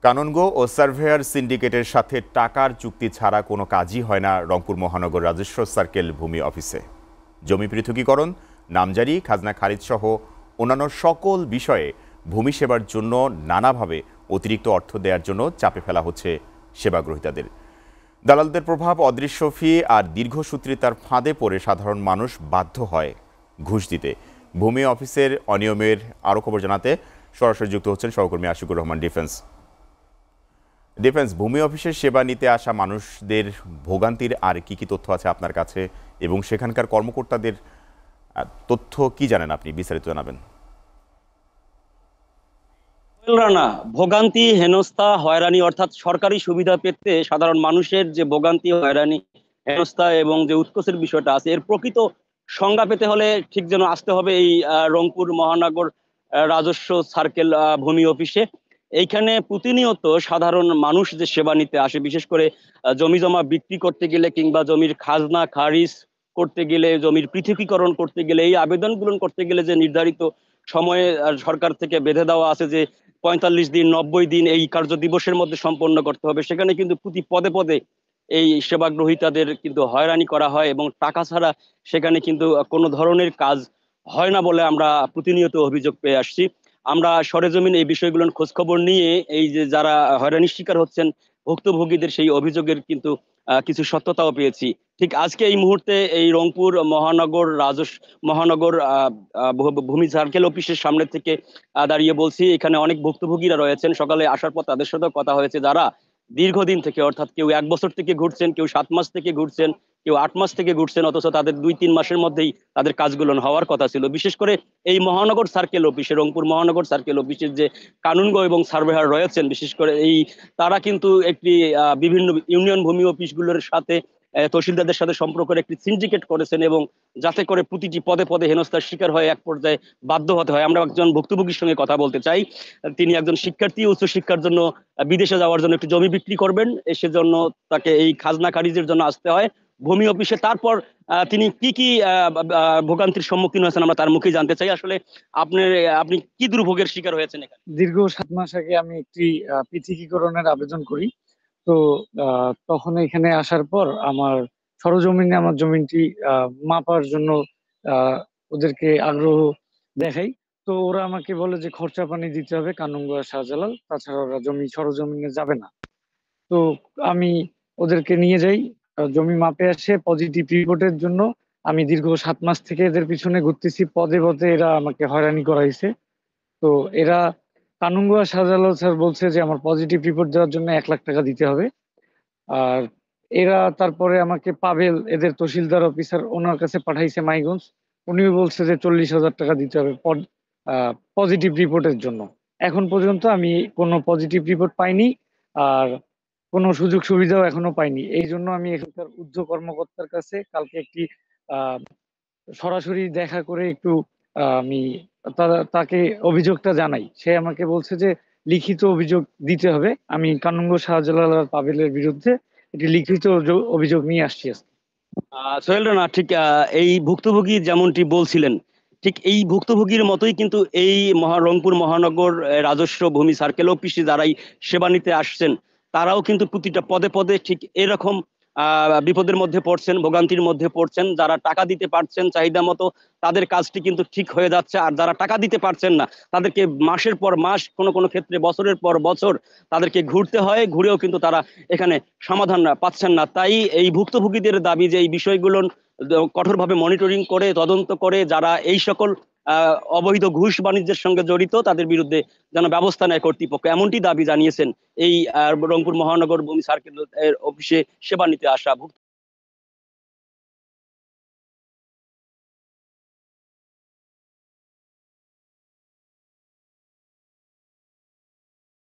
কানুনগো ও surveyor সিন্ডিকেটের সাথে টাকার চুক্তি ছাড়া কোনো কাজই হয় না রংপুর মহানগর রাজস্ব সার্কেল ভূমি অফিসে। জমি পৃথকীকরণ, নামজারি, খাজনা খারিজ সহ অন্যান্য সকল বিষয়ে ভূমি সেবার জন্য নানাভাবে অতিরিক্ত অর্থ দেওয়ার জন্য চাপে ফেলা হচ্ছে সেবাগ্রহীতাদের। দালালদের প্রভাব, অদৃশ্য ফি আর দীর্ঘসূত্রিতার ফাঁদে পড়ে সাধারণ মানুষ বাধ্য হয় ঘুষ দিতে। ভূমি অফিসের অনিয়মের আরও খবর জানাতে সরাসরি যুক্ত হচ্ছেন সহকর্মী আশিকুর রহমান। ডিফেন্স ভূমি অফিসের সেবা নিতে আসা মানুষদের ভোগান্তির আর কি কি তথ্য আছে আপনার কাছে, এবং সেখানকার কর্মকর্তাদের তথ্য কি জানেন আপনি, বিস্তারিত জানাবেন। রানা, ভোগান্তি, হেনস্থা, হয়রানি অর্থাৎ সরকারি সুবিধা পেতে সাধারণ মানুষের যে ভোগান্তি, হয়রানি, হেনস্থা এবং যে উৎকোচের বিষয়টা আছে, এর প্রকৃত সংজ্ঞা পেতে হলে ঠিক যেন আসতে হবে এই রংপুর মহানগর রাজস্ব সার্কেল ভূমি অফিসে। এইখানে প্রতিনিয়ত সাধারণ মানুষ যে সেবা নিতে আসে, বিশেষ করে জমি জমা বিক্রি করতে গেলে কিংবা জমির খাজনা খারিজ করতে গেলে, জমির পৃথকীকরণ করতে গেলে, এই আবেদনগুলো করতে গেলে যে নির্ধারিত সময়ে সরকার থেকে বেঁধে দেওয়া আছে যে ৪৫ দিন, ৯০ দিন এই কার্য দিবসের মধ্যে সম্পন্ন করতে হবে, সেখানে কিন্তু প্রতি পদে পদে এই সেবা গ্রহীতাদের কিন্তু হয়রানি করা হয় এবং টাকা ছাড়া সেখানে কিন্তু কোনো ধরনের কাজ হয় না বলে আমরা প্রতিনিয়ত অভিযোগ পেয়ে আসছি। আমরা সরেজমিন এই বিষয়গুলোর খোঁজ খবর নিয়ে এই যে যারা হয়রানির শিকার হচ্ছেন ভুক্তভোগীদের সেই অভিযোগের কিন্তু কিছু সত্যতাও পেয়েছি। ঠিক আজকে এই মুহূর্তে এই রংপুর মহানগর ভূমি সার্কেল অফিসের সামনে থেকে দাঁড়িয়ে বলছি, এখানে অনেক ভুক্তভোগীরা রয়েছেন। সকালে আসার পর তাদের সাথেও কথা হয়েছে, যারা দীর্ঘদিন থেকে, অর্থাৎ কেউ ১ বছর থেকে ঘুরছেন, কেউ ৭ মাস থেকে ঘুরছেন, কেউ ৮ মাস থেকে ঘুরছেন, অথচ তাদের ২-৩ মাসের মধ্যেই তাদের কাজগুলো হওয়ার কথা ছিল। বিশেষ করে এই মহানগর সার্কেল অফিসে, রংপুর মহানগর সার্কেল অফিসের যে কানুনগো এবং সার্ভেয়ার রয়েছেন, বিশেষ করে তারা কিন্তু একটি বিভিন্ন ইউনিয়ন ভূমি অফিসগুলোর সাথে, তহসিলদারদের সাথে সম্পর্কের একটি সিন্ডিকেট করেছেন এবং যাতে করে প্রতিটি পদে পদে হেনস্থার শিকার হয়ে এক পর্যায়ে বাধ্য হতে হয়। আমরা একজন ভুক্তভোগীর সঙ্গে কথা বলতে চাই। তিনি একজন শিক্ষার্থী, উচ্চশিক্ষার জন্য বিদেশে যাওয়ার জন্য একটি জমি বিক্রি করবেন, সেজন্য তাকে এই খাজনা খারিজের জন্য আসতে হয় ভূমি অফিসে। তারপর তিনি কি কি ভোগান্তির সম্মুখীন হয়েছেন আমরা তার মুখে জানতে চাই। আসলে আপনি কি দুর্ভোগের শিকার হয়েছেন এখানে? দীর্ঘ 7 মাস আগে আমি একটি পৃথকীকরণের আবেদন করি। তো তখন এখানে আসার পর আমার সরজমিনে আমার জমিটি মাপার জন্য ওদেরকে আগ্রহ দেখাই। তো ওরা আমাকে বলে যে খরচা পানি দিতে হবে কানুনগোয়া শাহজালাল, তাছাড়া ওরা জমি সরজমিনে যাবে না। তো আমি ওদেরকে নিয়ে যাই, জমি মাপে আসে পজিটিভ রিপোর্টের জন্য। আমি দীর্ঘ 7 মাস থেকে এদের পিছনে ঘুরতেছি, পদে পদে এরা আমাকে হয়রানি করাইছে। তো এরা কানুনগোয়া শাহজালাল স্যার বলছে যে আমার পজিটিভ রিপোর্ট দেওয়ার জন্য ১ লাখ টাকা দিতে হবে। আর এরা তারপরে আমাকে পাবেল, এদের তহসিলদার অফিসার, ওনার কাছে পাঠাইছে মাইগঞ্জ। উনিও বলছে যে ৪০,০০০ টাকা দিতে হবে পজিটিভ রিপোর্টের জন্য। এখন পর্যন্ত আমি কোনো পজিটিভ রিপোর্ট পাইনি, আর কোনো সুযোগ সুবিধাও এখনো পাইনি। এই জন্য আমি এখানকার ঊর্ধ্ব কর্মকর্তার কাছে কালকে একটি আহ সরাসরি দেখা করে একটু আমি তাকে অভিযোগটা জানাই। সে আমাকে বলছে যে লিখিত অভিযোগ দিতে হবে। আমি কানুনগো শাহজালাল আর পাবেলের বিরুদ্ধে একটি লিখিত অভিযোগ নিয়ে আসছি আজকে। সোহেল রানা, ঠিক এই ভুক্তভোগী যেমনটি বলছিলেন, ঠিক এই ভুক্তভোগীর মতোই কিন্তু এই রংপুর মহানগর রাজস্ব ভূমি সার্কেল অফিসে যারাই সেবা নিতে আসছেন, তারাও কিন্তু প্রতিটা পদে পদে ঠিক এরকম বিপদের মধ্যে পড়ছেন, ভোগান্তির মধ্যে পড়ছেন। যারা টাকা দিতে পারছেন চাহিদা মতো, তাদের কাজটি কিন্তু ঠিক হয়ে যাচ্ছে, আর যারা টাকা দিতে পারছেন না, তাদেরকে মাসের পর মাস, কোনো কোনো ক্ষেত্রে বছরের পর বছর তাদেরকে ঘুরতে হয়, ঘুরেও কিন্তু তারা এখানে সমাধান পাচ্ছেন না। তাই এই ভুক্তভোগীদের দাবি যে এই বিষয়গুলো কঠোরভাবে মনিটরিং করে, তদন্ত করে, যারা এই সকল অবৈধ ঘুষ বাণিজ্যের সঙ্গে জড়িত, তাদের বিরুদ্ধে যেন ব্যবস্থা নেয় কর্তৃপক্ষ, এমনটি দাবি জানিয়েছেন এই রংপুর মহানগর ভূমি সার্কেল অফিসে সেবা নিতে আসা ভুক্ত